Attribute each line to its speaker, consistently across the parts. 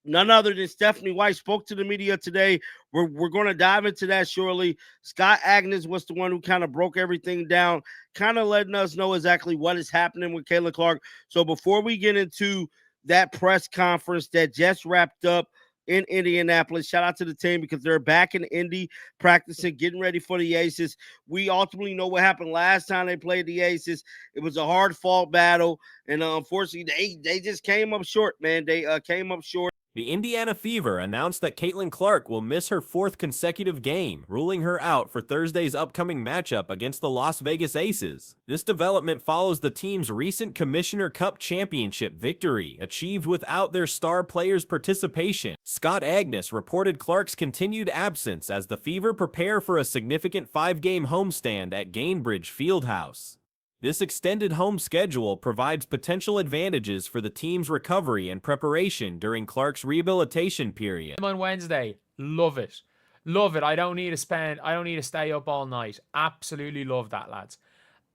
Speaker 1: none other than Stephanie White spoke to the media today. We're going to dive into that shortly. Scott Agnes was the one who kind of broke everything down, kind of letting us know exactly what is happening with Caitlin Clark. So before we get into that press conference that just wrapped up in Indianapolis, shout out to the team because they're back in Indy practicing, getting ready for the Aces. We ultimately know what happened last time they played the Aces. It was a hard fought battle, and unfortunately, they just came up short, man. They came up short.
Speaker 2: The Indiana Fever announced that Caitlin Clark will miss her 4th consecutive game, ruling her out for Thursday's upcoming matchup against the Las Vegas Aces. This development follows the team's recent Commissioner Cup championship victory, achieved without their star players' participation. Scott Agnes reported Clark's continued absence as the Fever prepare for a significant 5-game homestand at Gainbridge Fieldhouse. This extended home schedule provides potential advantages for the team's recovery and preparation during Clark's rehabilitation period.
Speaker 3: On Wednesday, love it. Love it. I don't need to stay up all night. Absolutely love that, lads.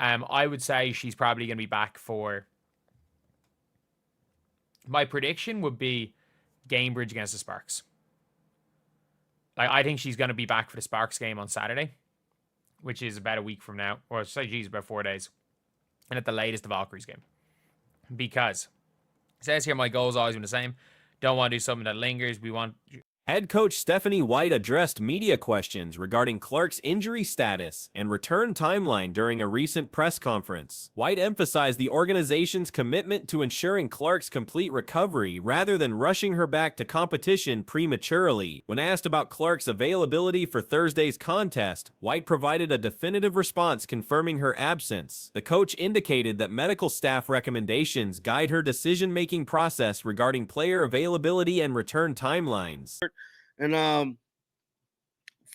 Speaker 3: I would say she's probably going to be back for... My prediction would be Gamebridge against the Sparks. I think she's going to be back for the Sparks game on Saturday, which is about a week from now. Or say, geez, about 4 days. And at the latest, the Valkyries game. Because it says here my goal's always been the same. Don't want to do something that lingers. We want...
Speaker 2: Head coach Stephanie White addressed media questions regarding Clark's injury status and return timeline during a recent press conference. White emphasized the organization's commitment to ensuring Clark's complete recovery rather than rushing her back to competition prematurely. When asked about Clark's availability for Thursday's contest, White provided a definitive response confirming her absence. The coach indicated that medical staff recommendations guide her decision-making process regarding player availability and return timelines.
Speaker 1: And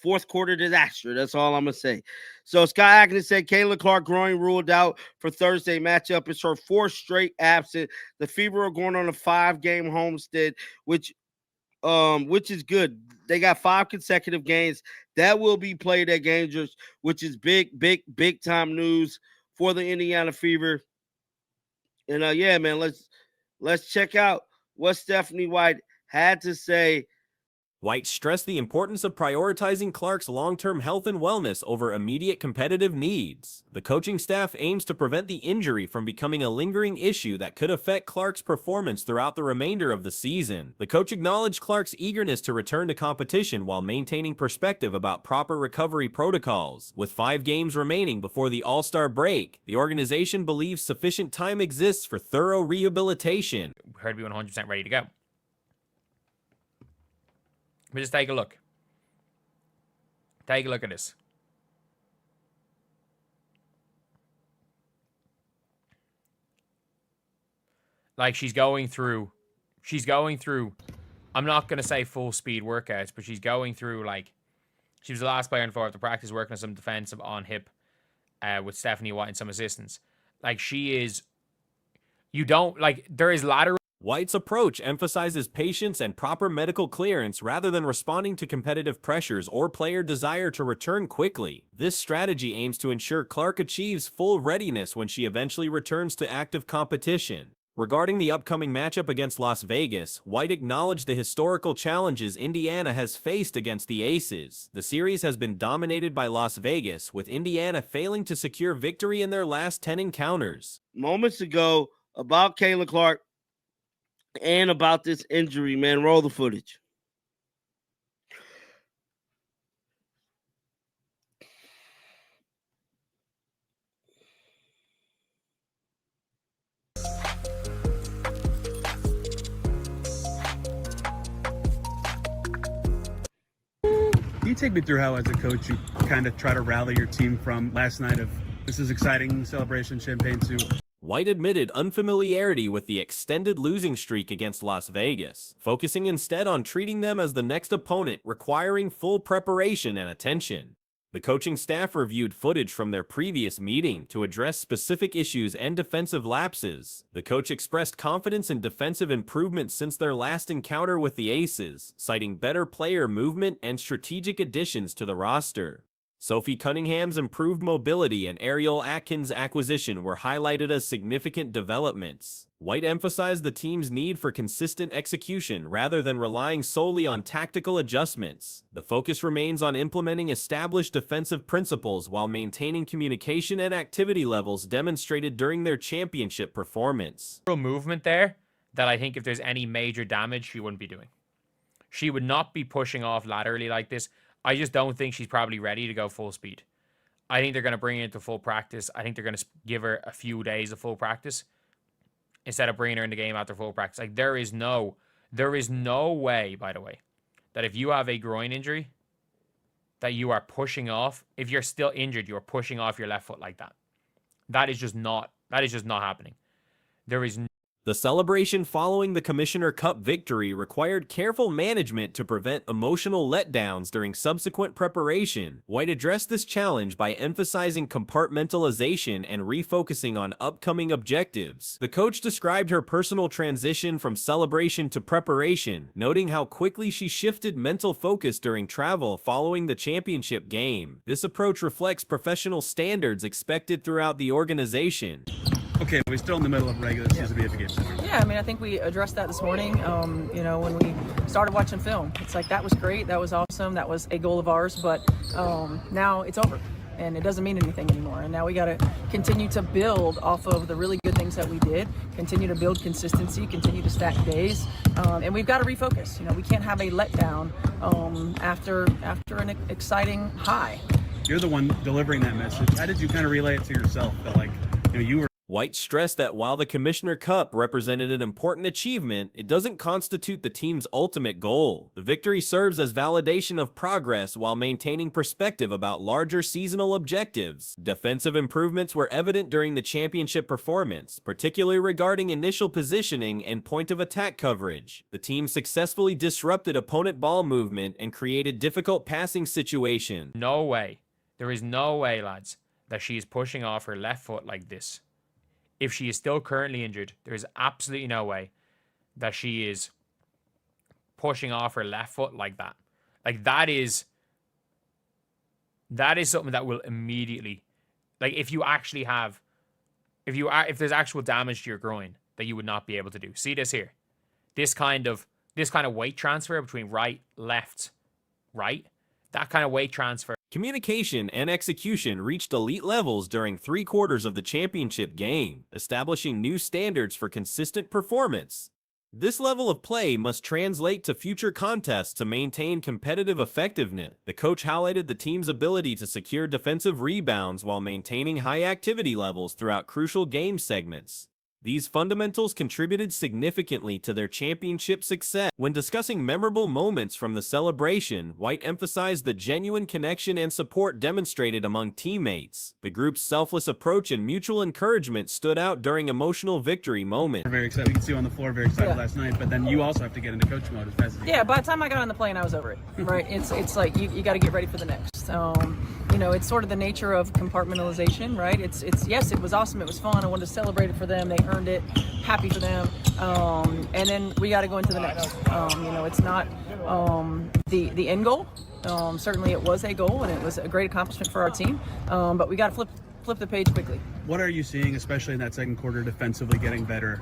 Speaker 1: fourth quarter disaster. That's all I'm gonna say. So Scott Agnes said Caitlin Clark groin ruled out for Thursday matchup. It's her 4th straight absent. The Fever are going on a 5-game homestand, which is good. They got 5 consecutive games that will be played at Gainbridge, which is big time news for the Indiana Fever. And yeah, man, let's check out what Stephanie White had to say.
Speaker 2: White stressed the importance of prioritizing Clark's long-term health and wellness over immediate competitive needs. The coaching staff aims to prevent the injury from becoming a lingering issue that could affect Clark's performance throughout the remainder of the season. The coach acknowledged Clark's eagerness to return to competition while maintaining perspective about proper recovery protocols. With 5 games remaining before the All-Star break, the organization believes sufficient time exists for thorough rehabilitation.
Speaker 3: Her to be 100% ready to go. But just take a look. Take a look at this. Like she's going through, I'm not going to say full speed workouts, but she's going through like, she was the last player in for the practice working on some defensive on hip with Stephanie White and some assistants. Like she is, you don't, like there is lateral.
Speaker 2: White's approach emphasizes patience and proper medical clearance rather than responding to competitive pressures or player desire to return quickly. This strategy aims to ensure Clark achieves full readiness when she eventually returns to active competition. Regarding the upcoming matchup against Las Vegas, White acknowledged the historical challenges Indiana has faced against the Aces. The series has been dominated by Las Vegas, with Indiana failing to secure victory in their last 10 encounters.
Speaker 1: Moments ago, about Caitlin Clark, and about this injury, man. Roll the footage.
Speaker 4: Can you take me through how, as a coach, you kind of try to rally your team from last night of this is exciting celebration champagne to...
Speaker 2: White admitted unfamiliarity with the extended losing streak against Las Vegas, focusing instead on treating them as the next opponent requiring full preparation and attention. The coaching staff reviewed footage from their previous meeting to address specific issues and defensive lapses. The coach expressed confidence in defensive improvements since their last encounter with the Aces, citing better player movement and strategic additions to the roster. Sophie Cunningham's improved mobility and Ariel Atkins' acquisition were highlighted as significant developments. White emphasized the team's need for consistent execution rather than relying solely on tactical adjustments. The focus remains on implementing established defensive principles while maintaining communication and activity levels demonstrated during their championship performance.
Speaker 3: Movement there that I think if there's any major damage, she wouldn't be doing. She would not be pushing off laterally like this. I just don't think she's probably ready to go full speed. I think they're going to bring her into full practice. I think they're going to give her a few days of full practice instead of bringing her in the game after full practice. Like there is no way, by the way, that if you have a groin injury, that you are pushing off. If you're still injured, you're pushing off your left foot like that. That is just not happening. There is
Speaker 2: The celebration following the Commissioner Cup victory required careful management to prevent emotional letdowns during subsequent preparation. White addressed this challenge by emphasizing compartmentalization and refocusing on upcoming objectives. The coach described her personal transition from celebration to preparation, noting how quickly she shifted mental focus during travel following the championship game. This approach reflects professional standards expected throughout the organization.
Speaker 4: Okay, we're still in the middle of regular season VFA.
Speaker 5: Yeah, I mean, I think we addressed that this morning, when we started watching film. It's like, that was great, that was awesome, that was a goal of ours, but now it's over, and it doesn't mean anything anymore. And now we got to continue to build off of the really good things that we did, continue to build consistency, continue to stack days, and we've got to refocus. We can't have a letdown after an exciting high.
Speaker 4: You're the one delivering that message. How did you kind of relay it to yourself that, you were...
Speaker 2: White stressed that while the Commissioner Cup represented an important achievement, it doesn't constitute the team's ultimate goal. The victory serves as validation of progress while maintaining perspective about larger seasonal objectives. Defensive improvements were evident during the championship performance, particularly regarding initial positioning and point of attack coverage. The team successfully disrupted opponent ball movement and created difficult passing situations.
Speaker 3: no way. There is no way, lads, that she is pushing off her left foot like this. If she is still currently injured, there is absolutely no way that she is pushing off her left foot like that. Like that is something that will immediately, like if there's actual damage to your groin that you would not be able to do. See this here, this kind of weight transfer between right, left, right, that kind of weight transfer.
Speaker 2: Communication and execution reached elite levels during 3/4 of the championship game, establishing new standards for consistent performance. This level of play must translate to future contests to maintain competitive effectiveness. The coach highlighted the team's ability to secure defensive rebounds while maintaining high activity levels throughout crucial game segments. These fundamentals contributed significantly to their championship success. When discussing memorable moments from the celebration, White emphasized the genuine connection and support demonstrated among teammates. The group's selfless approach and mutual encouragement stood out during emotional victory moments.
Speaker 4: We're very excited. We can see you on the floor, very excited last night, but then you also have to get into coach mode as fast as you
Speaker 5: Yeah,
Speaker 4: can.
Speaker 5: by the time I got on the plane, I was over it, right? It's like you got to get ready for the next. It's sort of the nature of compartmentalization, right? It's yes, it was awesome, it was fun, I wanted to celebrate it for them, they earned it, happy for them, and then we got to go into the next. It's not the end goal. Certainly it was a goal, and it was a great accomplishment for our team, but we got to flip the page quickly.
Speaker 4: What are you seeing, especially in that second quarter, defensively getting better?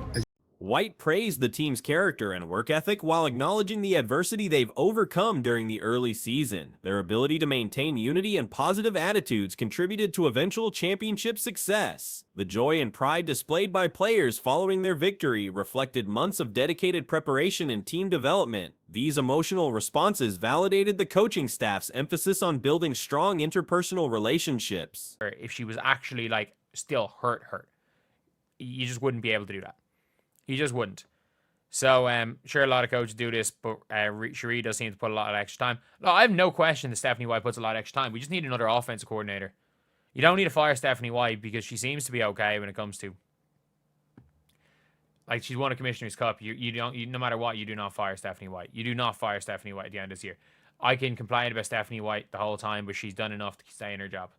Speaker 2: White praised the team's character and work ethic while acknowledging the adversity they've overcome during the early season. Their ability to maintain unity and positive attitudes contributed to eventual championship success. The joy and pride displayed by players following their victory reflected months of dedicated preparation and team development. These emotional responses validated the coaching staff's emphasis on building strong interpersonal relationships.
Speaker 3: If she was actually still hurt, you just wouldn't be able to do that. You just wouldn't. So, sure, a lot of coaches do this, but Cherie does seem to put a lot of extra time. No, I have no question that Stephanie White puts a lot of extra time. We just need another offensive coordinator. You don't need to fire Stephanie White because she seems to be okay when it comes to, she's won a Commissioner's Cup. No matter what, you do not fire Stephanie White. You do not fire Stephanie White at the end of this year. I can complain about Stephanie White the whole time, but she's done enough to stay in her job.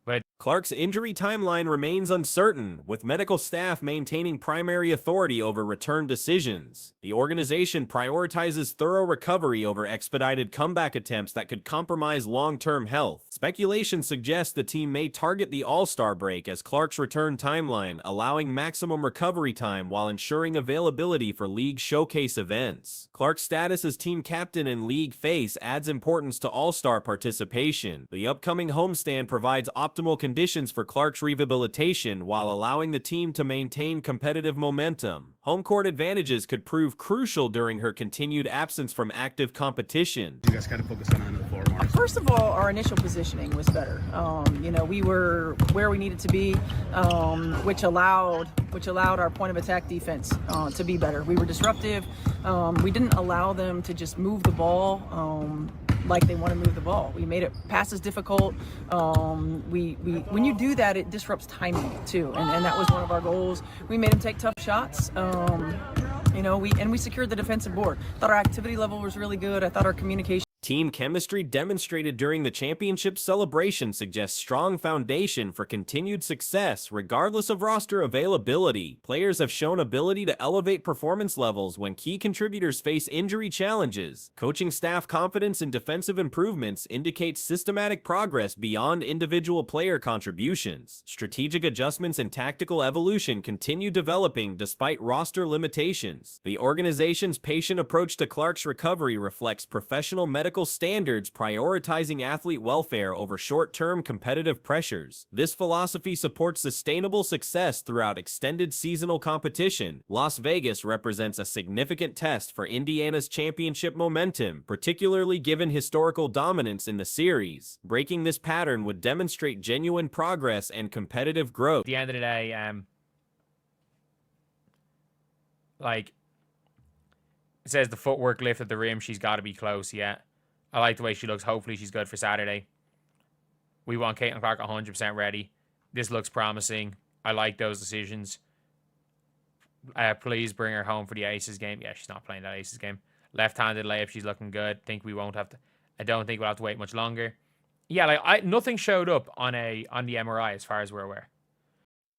Speaker 3: But
Speaker 2: Clark's injury timeline remains uncertain, with medical staff maintaining primary authority over return decisions. The organization prioritizes thorough recovery over expedited comeback attempts that could compromise long-term health. Speculation suggests the team may target the All-Star break as Clark's return timeline, allowing maximum recovery time while ensuring availability for league showcase events. Clark's status as team captain and league face adds importance to All-Star participation. The upcoming homestand provides optimal conditions for Clark's rehabilitation while allowing the team to maintain competitive momentum. Home court advantages could prove crucial during her continued absence from active competition.
Speaker 4: You guys kind of focus on the floor more.
Speaker 5: First of all, our initial positioning was better. We were where we needed to be, which allowed our point of attack defense to be better. We were disruptive. We didn't allow them to just move the ball like they want to move the ball. We made it passes difficult. When you do that, it disrupts timing too, and that was one of our goals. We made them take tough shots. We secured the defensive board. Thought our activity level was really good. I thought our communication.
Speaker 2: Team chemistry demonstrated during the championship celebration suggests strong foundation for continued success regardless of roster availability. Players have shown ability to elevate performance levels when key contributors face injury challenges. Coaching staff confidence in defensive improvements indicates systematic progress beyond individual player contributions. Strategic adjustments and tactical evolution continue developing despite roster limitations. The organization's patient approach to Clark's recovery reflects professional medical standards prioritizing athlete welfare over short-term competitive pressures. This philosophy supports sustainable success throughout extended seasonal competition. Las Vegas represents a significant test for Indiana's championship momentum, particularly given historical dominance in the series. Breaking this pattern would demonstrate genuine progress and competitive growth.
Speaker 3: At the end of the day, it says the footwork lift at the rim, she's got to be close, yeah. I like the way she looks. Hopefully she's good for Saturday. We want Caitlin Clark 100% ready. This looks promising. I like those decisions. Please bring her home for the Aces game. Yeah, she's not playing that Aces game. Left-handed layup, she's looking good. I don't think we'll have to wait much longer. Yeah, nothing showed up on the MRI as far as we're aware.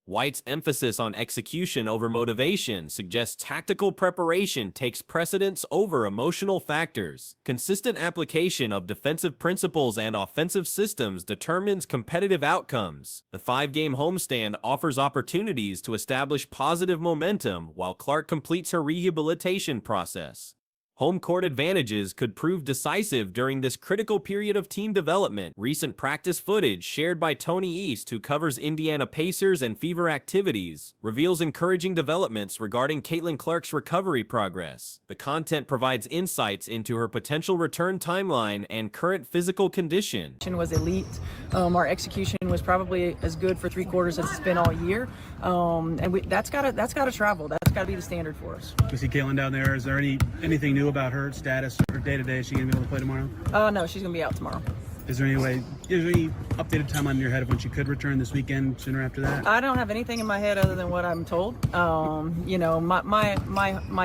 Speaker 2: White's emphasis on execution over motivation suggests tactical preparation takes precedence over emotional factors. Consistent application of defensive principles and offensive systems determines competitive outcomes. The 5-game homestand offers opportunities to establish positive momentum while Clark completes her rehabilitation process. Home court advantages could prove decisive during this critical period of team development. Recent practice footage shared by Tony East, who covers Indiana Pacers and Fever activities, reveals encouraging developments regarding Caitlin Clark's recovery progress. The content provides insights into her potential return timeline and current physical condition.
Speaker 5: Was elite. Our execution was probably as good for 3 quarters as it's been all year, that's got to travel. That's got to be the standard for us.
Speaker 4: We see Caitlin down there. Is there anything new about her status or day-to-day? Is she going to be able to play tomorrow?
Speaker 5: No, she's going to be out tomorrow.
Speaker 4: Is there any updated timeline in your head of when she could return this weekend, sooner after that?
Speaker 5: I don't have anything in my head other than what I'm told. My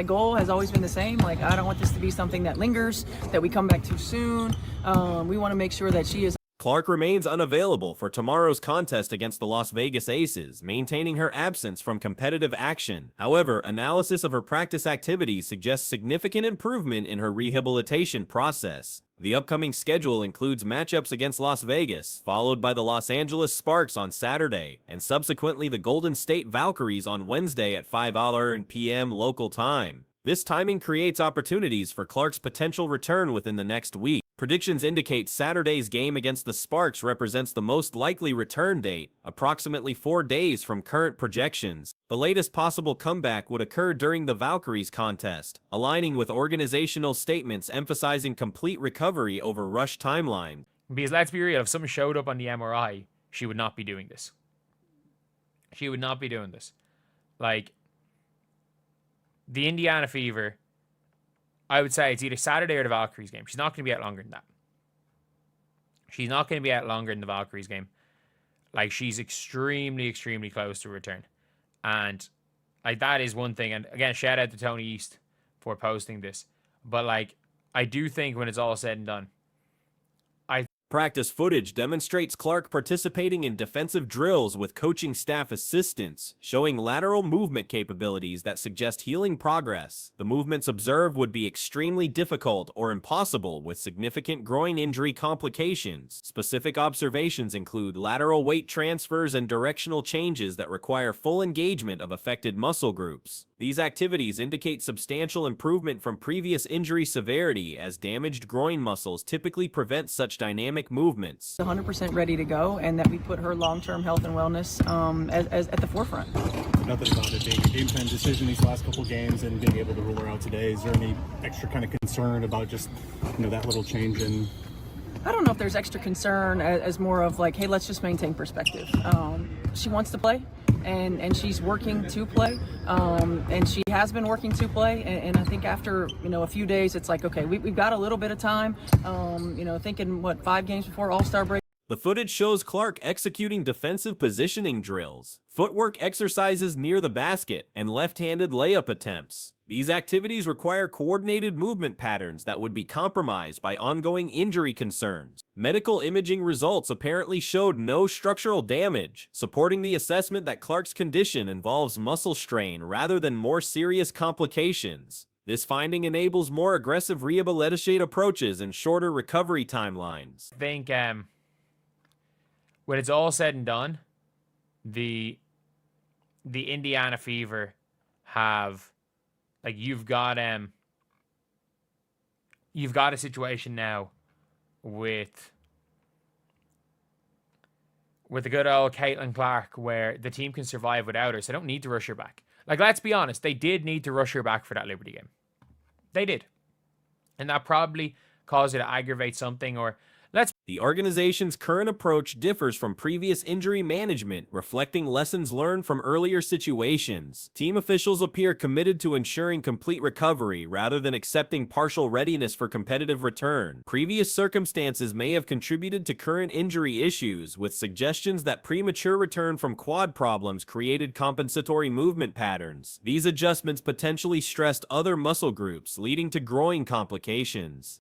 Speaker 5: goal has always been the same. I don't want this to be something that lingers, that we come back too soon. We want to make sure that she is.
Speaker 2: Clark remains unavailable for tomorrow's contest against the Las Vegas Aces, maintaining her absence from competitive action. However, analysis of her practice activities suggests significant improvement in her rehabilitation process. The upcoming schedule includes matchups against Las Vegas, followed by the Los Angeles Sparks on Saturday, and subsequently the Golden State Valkyries on Wednesday at 5 p.m. local time. This timing creates opportunities for Clark's potential return within the next week. Predictions indicate Saturday's game against the Sparks represents the most likely return date, approximately 4 days from current projections. The latest possible comeback would occur during the Valkyries contest, aligning with organizational statements emphasizing complete recovery over rush timeline.
Speaker 3: Because let's be real, if something showed up on the MRI, she would not be doing this. She would not be doing this. The Indiana Fever, I would say it's either Saturday or the Valkyries game. She's not going to be out longer than that. She's not going to be out longer than the Valkyries game. She's extremely, extremely close to return. And, that is one thing. And, again, shout out to Tony East for posting this. But, I do think when it's all said and done,
Speaker 2: Practice footage demonstrates Clark participating in defensive drills with coaching staff assistance, showing lateral movement capabilities that suggest healing progress. The movements observed would be extremely difficult or impossible with significant groin injury complications. Specific observations include lateral weight transfers and directional changes that require full engagement of affected muscle groups. These activities indicate substantial improvement from previous injury severity, as damaged groin muscles typically prevent such dynamic movements.
Speaker 5: 100% ready to go, and that we put her long-term health and wellness as at the forefront.
Speaker 6: Nothing about it being a game time decision these last couple games and being able to rule her out today. Is there any extra kind of concern about just, that little change in?
Speaker 5: I don't know if there's extra concern as more of like, hey, let's just maintain perspective. She wants to play, and she's working to play, and she has been working to play. And I think after a few days, it's like, okay, we've got a little bit of time. Thinking 5 games before All-Star break.
Speaker 2: The footage shows Clark executing defensive positioning drills, footwork exercises near the basket, and left-handed layup attempts. These activities require coordinated movement patterns that would be compromised by ongoing injury concerns. Medical imaging results apparently showed no structural damage, supporting the assessment that Clark's condition involves muscle strain rather than more serious complications. This finding enables more aggressive rehabilitation approaches and shorter recovery timelines.
Speaker 3: I think when it's all said and done, the Indiana Fever have, like, you've got a situation now with the good old Caitlin Clark where the team can survive without her, so they don't need to rush her back. Like, let's be honest, they did need to rush her back for that Liberty game. They did. And that probably caused her to aggravate something, or
Speaker 2: the organization's current approach differs from previous injury management, reflecting lessons learned from earlier situations. Team officials appear committed to ensuring complete recovery rather than accepting partial readiness for competitive return. Previous circumstances may have contributed to current injury issues, with suggestions that premature return from quad problems created compensatory movement patterns. These adjustments potentially stressed other muscle groups, leading to groin complications.